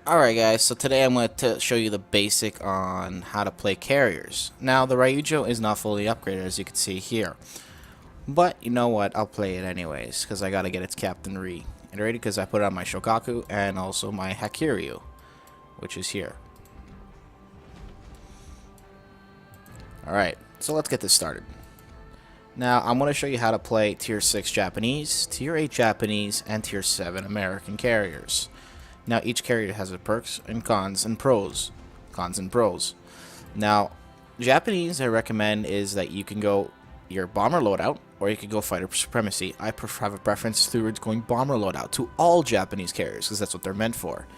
Alright guys, so today I'm going to show you the basic on how to play carriers. Now the Ryujo is not fully upgraded as you can see here. But you know what, I'll play it anyways because I gotta get its Captain Re. And ready because I put it on my Shokaku and also my Hakiryu, which is here. Alright, so let's get this started. Now I'm going to show you how to play Tier 6 Japanese, Tier 8 Japanese, and Tier 7 American carriers. Now each carrier has its perks and cons and pros. Cons and pros. Now, Japanese I recommend is that you can go your bomber loadout or you can go fighter supremacy. I have a preference towards going bomber loadout to all Japanese carriers because that's what they're meant for.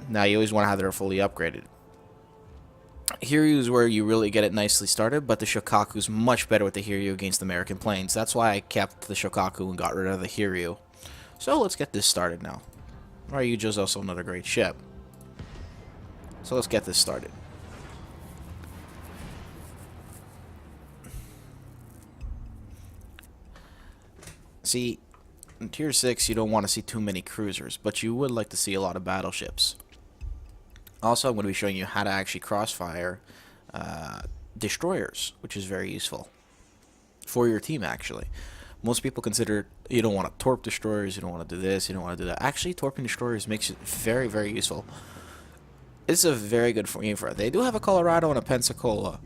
Now you always want to have them fully upgraded. Hiryu is where you really get it nicely started, but the Shokaku is much better with the Hiryu against the American planes. That's why I kept the Shokaku and got rid of the Hiryu. So let's get this started now. Ryujo is also another great ship. So let's get this started. See, in Tier 6 you don't want to see too many cruisers, but you would like to see a lot of battleships. Also, I'm going to be showing you how to actually crossfire destroyers, which is very useful for your team actually. Most people consider you don't want to torp destroyers, you don't want to do this, you don't want to do that. Actually, torping destroyers makes it very, very useful. It's a very good game for it. They do have a Colorado and a Pensacola.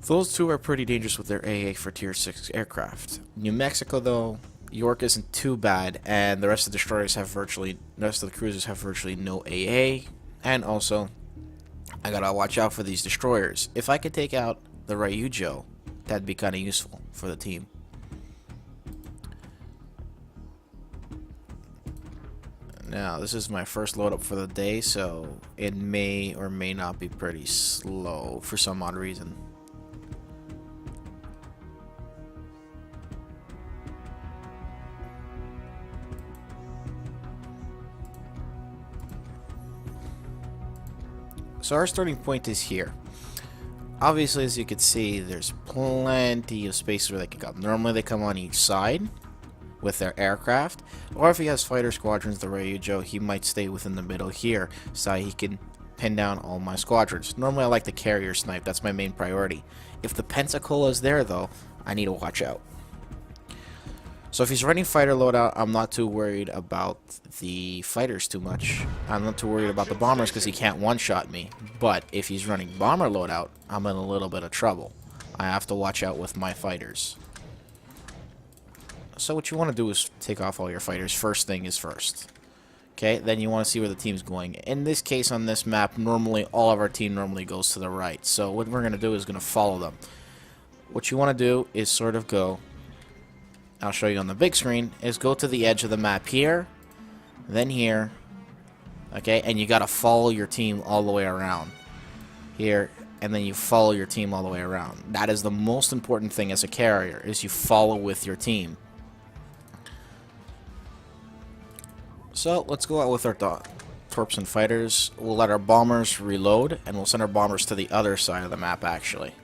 Those two are pretty dangerous with their AA for Tier 6 aircraft. New Mexico, though, York isn't too bad, and the rest of the destroyers have the rest of the cruisers have virtually no AA. And also, I gotta watch out for these destroyers. If I could take out the Ryujo, that'd be kind of useful for the team. Now, this is my first load up for the day, so it may or may not be pretty slow for some odd reason. So our starting point is here. Obviously, as you can see, there's plenty of space where they can come. Normally they come on each side with their aircraft, or if he has fighter squadrons, the Ryujo, he might stay within the middle here so he can pin down all my squadrons. Normally I like the carrier snipe, that's my main priority. If the Pensacola is there though, I need to watch out. So if he's running fighter loadout, I'm not too worried about the fighters too much. I'm not too worried about the bombers because he can't one-shot me. But if he's running bomber loadout, I'm in a little bit of trouble. I have to watch out with my fighters. So what you want to do is take off all your fighters. First thing is first. Okay, then you want to see where the team's going. In this case, on this map, normally all of our team normally goes to the right. So what we're going to do is going to follow them. What you want to do is sort of go, I'll show you on the big screen, is go to the edge of the map here, then here, okay, and you got to follow your team all the way around. Here, and then you follow your team all the way around. That is the most important thing as a carrier, is you follow with your team. So let's go out with our torps and fighters. We'll let our bombers reload, and we'll send our bombers to the other side of the map actually.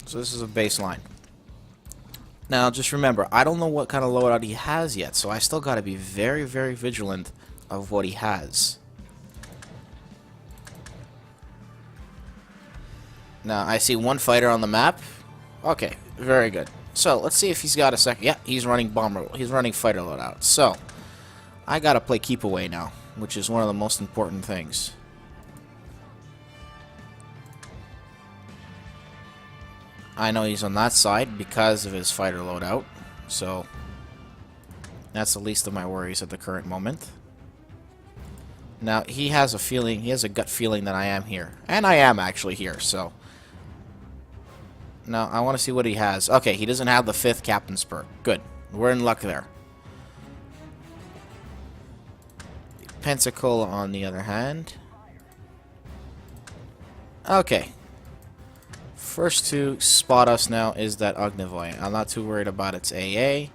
So this is a baseline. Now just remember, I don't know what kind of loadout he has yet, so I still gotta be very, very vigilant of what he has. Now I see one fighter on the map. Okay, very good. So let's see if he's got a second. Yeah, he's running bomber. He's running fighter loadout. So I gotta play keep away now, which is one of the most important things. I know he's on that side because of his fighter loadout, so that's the least of my worries at the current moment. Now he has a feeling. He has a gut feeling that I am here, and I am actually here. So. Now, I want to see what he has. Okay, he doesn't have the 5th Captain's perk. Good. We're in luck there. Pensacola, on the other hand. Okay. First to spot us now is that Ognivoy. I'm not too worried about its AA.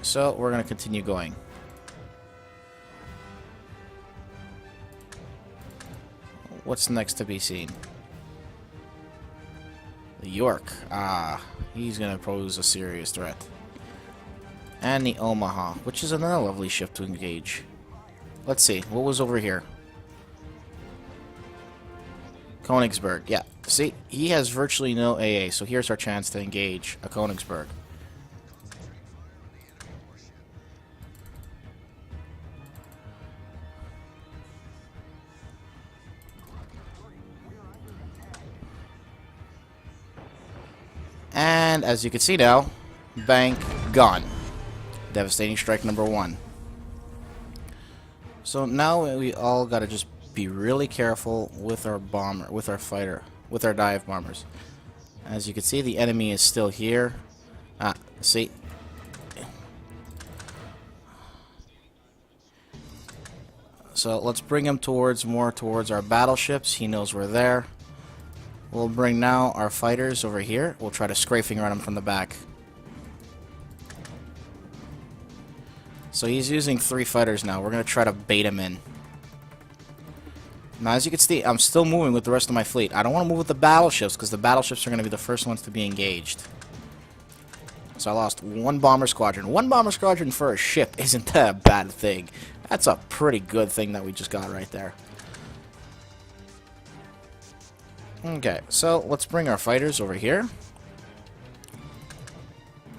So, we're going to continue going. What's next to be seen? The York. Ah, he's gonna pose a serious threat. And the Omaha, which is another lovely ship to engage. Let's see, what was over here? Königsberg, yeah. See, he has virtually no AA, so here's our chance to engage a Königsberg. And as you can see now, bank gone. Devastating strike number 1. So now we all gotta just be really careful with our bomber, with our fighter, with our dive bombers. As you can see, the enemy is still here. Ah, see? So let's bring him more towards our battleships. He knows we're there. We'll bring now our fighters over here. We'll try to strafing run him from the back. So he's using 3 fighters now. We're going to try to bait him in. Now, as you can see, I'm still moving with the rest of my fleet. I don't want to move with the battleships, because the battleships are going to be the first ones to be engaged. So I lost 1 bomber squadron. 1 bomber squadron for a ship isn't that a bad thing. That's a pretty good thing that we just got right there. Okay, so let's bring our fighters over here.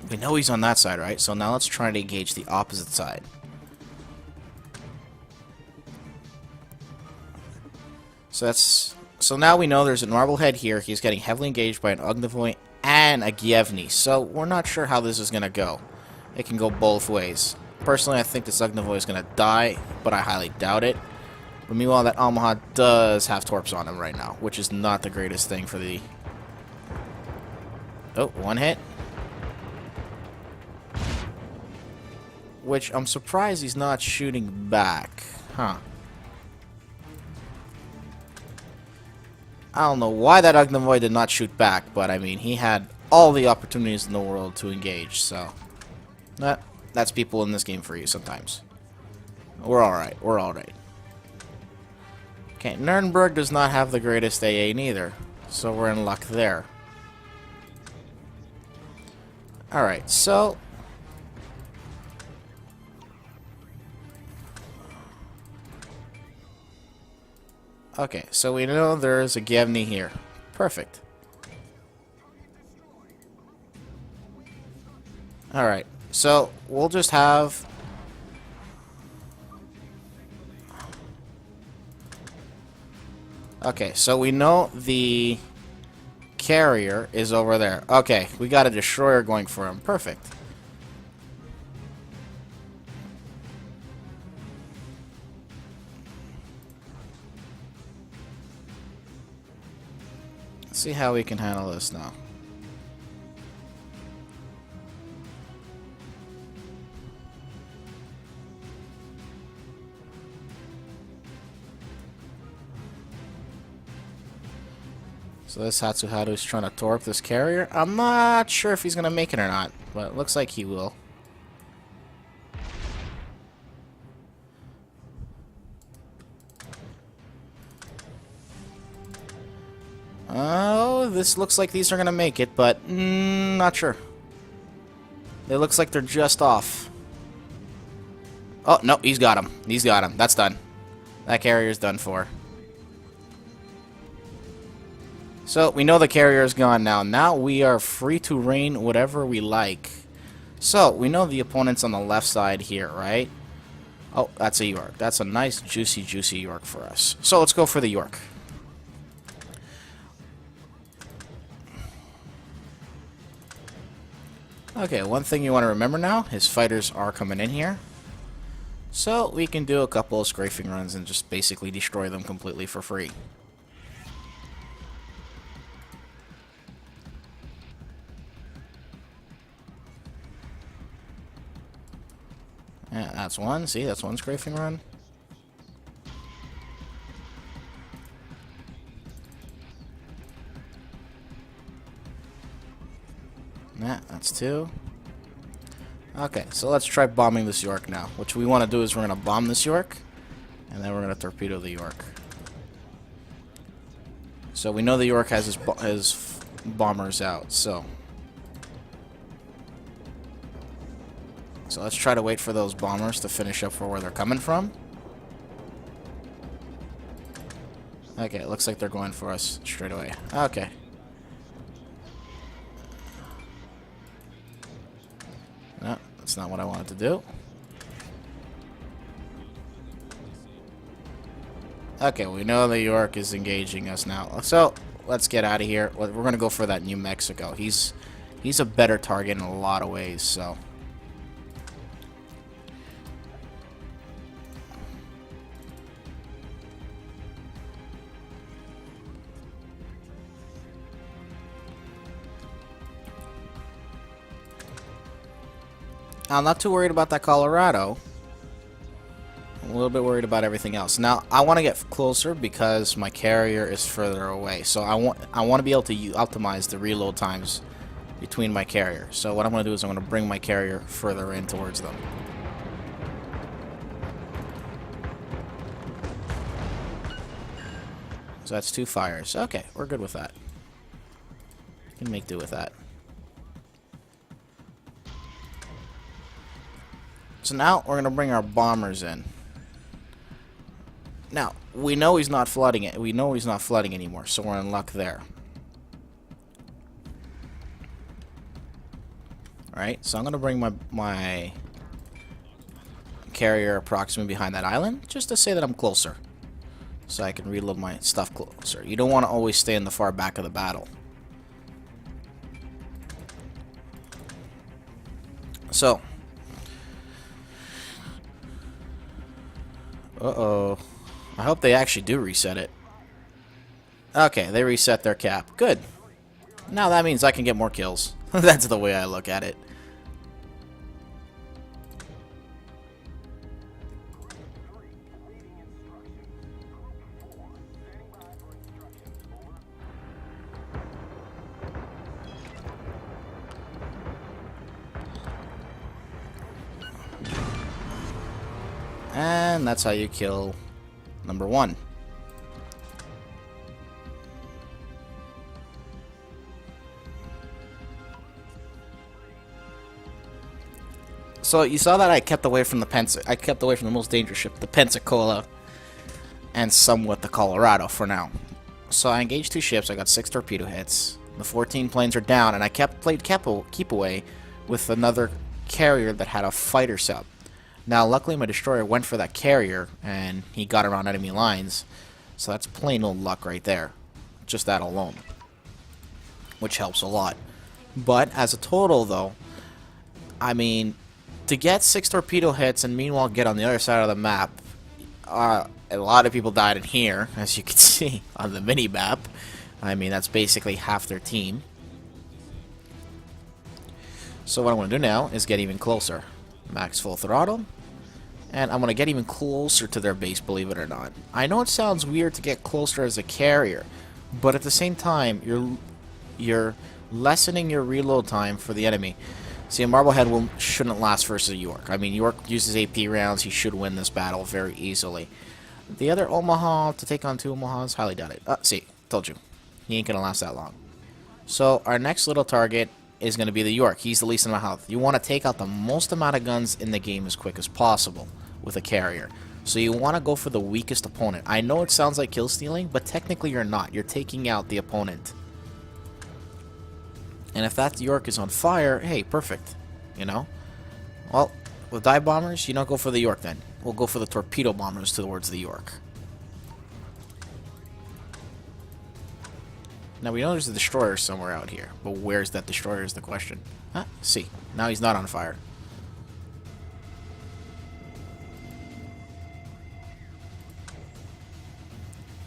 We know he's on that side, right? So now let's try to engage the opposite side. So now we know there's a Marblehead here. He's getting heavily engaged by an Ognivoy and a Gievny. So we're not sure how this is going to go. It can go both ways. Personally, I think this Ognivoy is going to die, but I highly doubt it. But meanwhile, that Omaha does have torps on him right now, which is not the greatest thing for the... Oh, 1 hit. Which I'm surprised he's not shooting back. Huh. I don't know why that Ognivoy did not shoot back, but I mean, he had all the opportunities in the world to engage, so... That's people in this game for you sometimes. We're alright, we're alright. Okay, Nuremberg does not have the greatest AA neither, so we're in luck there. Alright, so... Okay, so we know there's a Gievny here. Perfect. Alright, so we'll just have... Okay, so we know the carrier is over there. Okay, we got a destroyer going for him. Perfect. Let's see how we can handle this now. So this Hatsuharu is trying to torp this carrier. I'm not sure if he's going to make it or not, but it looks like he will. Oh, this looks like these are going to make it, but not sure. It looks like they're just off. Oh, no, he's got him. He's got him. That's done. That carrier's done for. So, we know the carrier is gone now. Now we are free to rain whatever we like. So, we know the opponent's on the left side here, right? Oh, that's a York. That's a nice, juicy, juicy York for us. So, let's go for the York. Okay, one thing you want to remember now, his fighters are coming in here. So, we can do a couple of strafing runs and just basically destroy them completely for free. Yeah, that's one. See, that's one strafing run. Yeah, that's 2. Okay, so let's try bombing this York now. What we want to do is we're going to bomb this York, and then we're going to torpedo the York. So we know the York has his bombers out. So let's try to wait for those bombers to finish up for where they're coming from. Okay, it looks like they're going for us straight away. Okay. No, that's not what I wanted to do. Okay, we know the York is engaging us now. So, let's get out of here. We're going to go for that New Mexico. He's a better target in a lot of ways, so... I'm not too worried about that Colorado. I'm a little bit worried about everything else. Now, I want to get closer because my carrier is further away. So I want to be able to optimize the reload times between my carrier. So what I'm going to do is I'm going to bring my carrier further in towards them. So that's 2 fires. Okay, we're good with that. Can make do with that. So now we're going to bring our bombers in. Now, we know he's not flooding it. We know he's not flooding anymore, so we're in luck there. Alright, so I'm going to bring my carrier approximately behind that island, just to say that I'm closer. So I can reload my stuff closer. You don't want to always stay in the far back of the battle. So... Uh-oh. I hope they actually do reset it. Okay, they reset their cap. Good. Now that means I can get more kills. That's the way I look at it. And that's how you kill number 1. So you saw that I kept away from the most dangerous ship, the Pensacola, and somewhat the Colorado for now. So I engaged 2 ships. I got 6 torpedo hits. The 14 planes are down, and I played keep away with another carrier that had a fighter sub. Now, luckily, my destroyer went for that carrier, and he got around enemy lines. So that's plain old luck right there. Just that alone. Which helps a lot. But, as a total, though, I mean, to get 6 torpedo hits and meanwhile get on the other side of the map, a lot of people died in here, as you can see on the mini-map. I mean, that's basically half their team. So what I want to do now is get even closer. Max full throttle. And I'm going to get even closer to their base, believe it or not. I know it sounds weird to get closer as a carrier, but at the same time, you're lessening your reload time for the enemy. See, a Marblehead shouldn't last versus a York. I mean, York uses AP rounds. He should win this battle very easily. The other Omaha, to take on 2 Omahas, highly doubt it. See, told you. He ain't going to last that long. So, our next little target is going to be the York. He's the least amount of health. You want to take out the most amount of guns in the game as quick as possible with a carrier. So you want to go for the weakest opponent. I know it sounds like kill stealing, but technically you're not. You're taking out the opponent. And if that York is on fire, hey, perfect. You know? Well, with dive bombers, you don't go for the York then. We'll go for the torpedo bombers towards the York. Now, we know there's a destroyer somewhere out here, but where's that destroyer is the question. See. Now he's not on fire.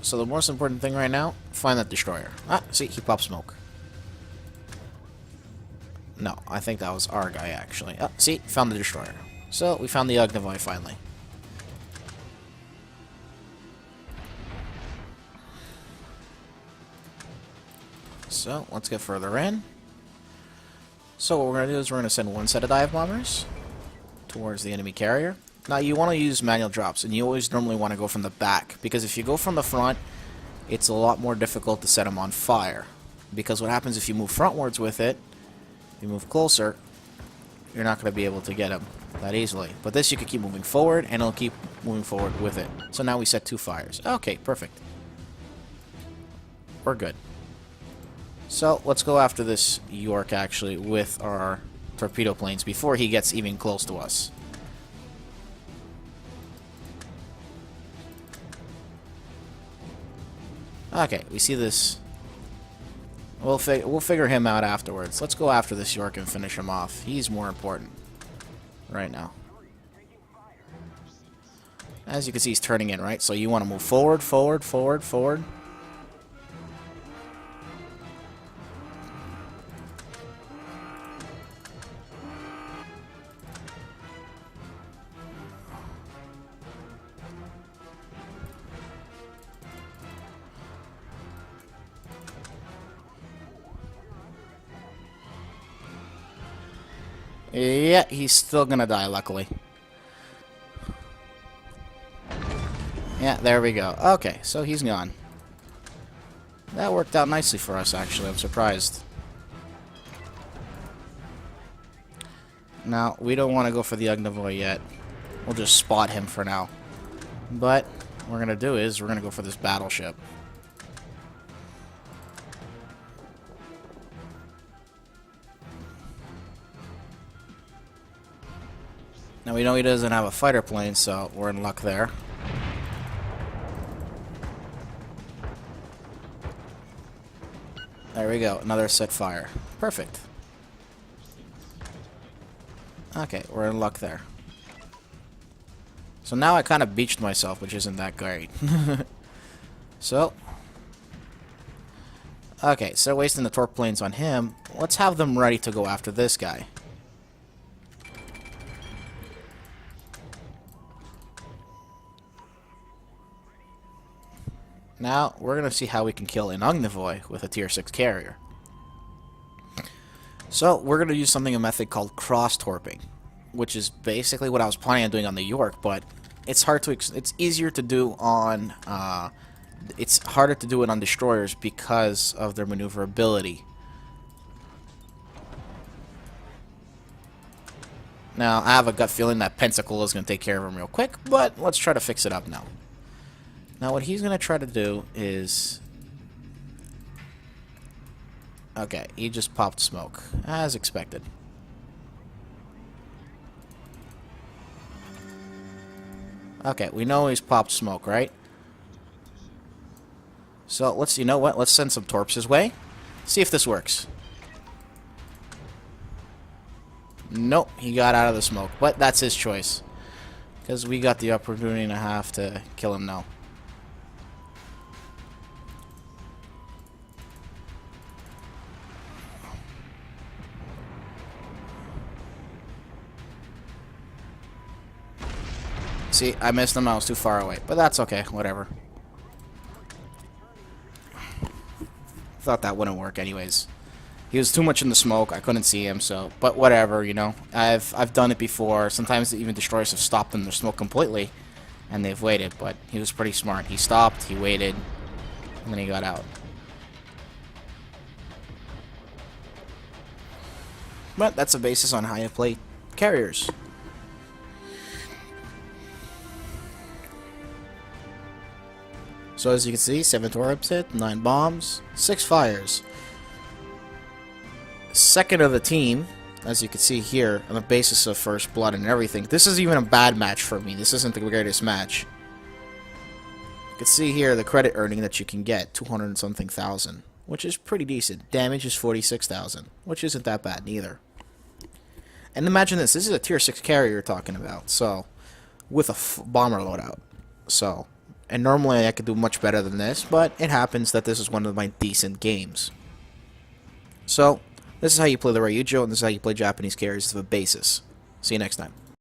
So the most important thing right now, find that destroyer. See, he popped smoke. No, I think that was our guy, actually. See, found the destroyer. So, we found the Ognivoy finally. So, let's get further in. So, what we're going to do is we're going to send 1 set of dive bombers towards the enemy carrier. Now, you want to use manual drops, and you always normally want to go from the back, because if you go from the front, it's a lot more difficult to set them on fire. Because what happens if you move frontwards with it, if you move closer, you're not going to be able to get him that easily. But this you can keep moving forward, and it'll keep moving forward with it. So now we set 2 fires. Okay, perfect. We're good. So let's go after this York, actually, with our torpedo planes before he gets even close to us. Okay, we see this. We'll figure him out afterwards. Let's go after this York and finish him off. He's more important right now. As you can see, he's turning in, right? So you want to move forward, forward, forward, forward. Yeah, he's still gonna die, luckily. Yeah, there we go. Okay, so he's gone. That worked out nicely for us, actually. I'm surprised. Now, we don't want to go for the Ognivoy yet. We'll just spot him for now. But what we're gonna do is we're gonna go for this battleship. Now we know he doesn't have a fighter plane, so we're in luck there. There we go, another set fire. Perfect. Okay, we're in luck there. So now I kind of beached myself, which isn't that great. So, okay, so wasting the torque planes on him, let's have them ready to go after this guy. Now, we're going to see how we can kill an Ognivoy with a tier 6 carrier. So, we're going to use a method called cross-torping, which is basically what I was planning on doing on the York, but it's hard to it's easier to do on it's harder to do it on destroyers because of their maneuverability. Now, I have a gut feeling that Pensacola is going to take care of him real quick, but let's try to fix it up now. Now, what he's going to try to do is... Okay, he just popped smoke, as expected. Okay, we know he's popped smoke, right? So, you know what? Let's send some torps his way. See if this works. Nope, he got out of the smoke, but that's his choice. Because we got the opportunity and a half to kill him now. See, I missed him. I was too far away. But that's okay. Whatever. Thought that wouldn't work anyways. He was too much in the smoke. I couldn't see him, so... But whatever, you know. I've done it before. Sometimes even destroyers have stopped in their smoke completely. And they've waited. But he was pretty smart. He stopped, he waited, and then he got out. But that's the basis on how you play carriers. So as you can see, 7 torps hit, 9 bombs, 6 fires. Second of the team, as you can see here, on the basis of first blood and everything. This is even a bad match for me. This isn't the greatest match. You can see here the credit earning that you can get, 200 and something thousand, which is pretty decent. Damage is 46,000, which isn't that bad neither. And imagine this is a tier 6 carrier you're talking about, so with a bomber loadout. So, and normally I could do much better than this, but it happens that this is one of my decent games. So, this is how you play the Ryujo, and this is how you play Japanese carriers as a basis. See you next time.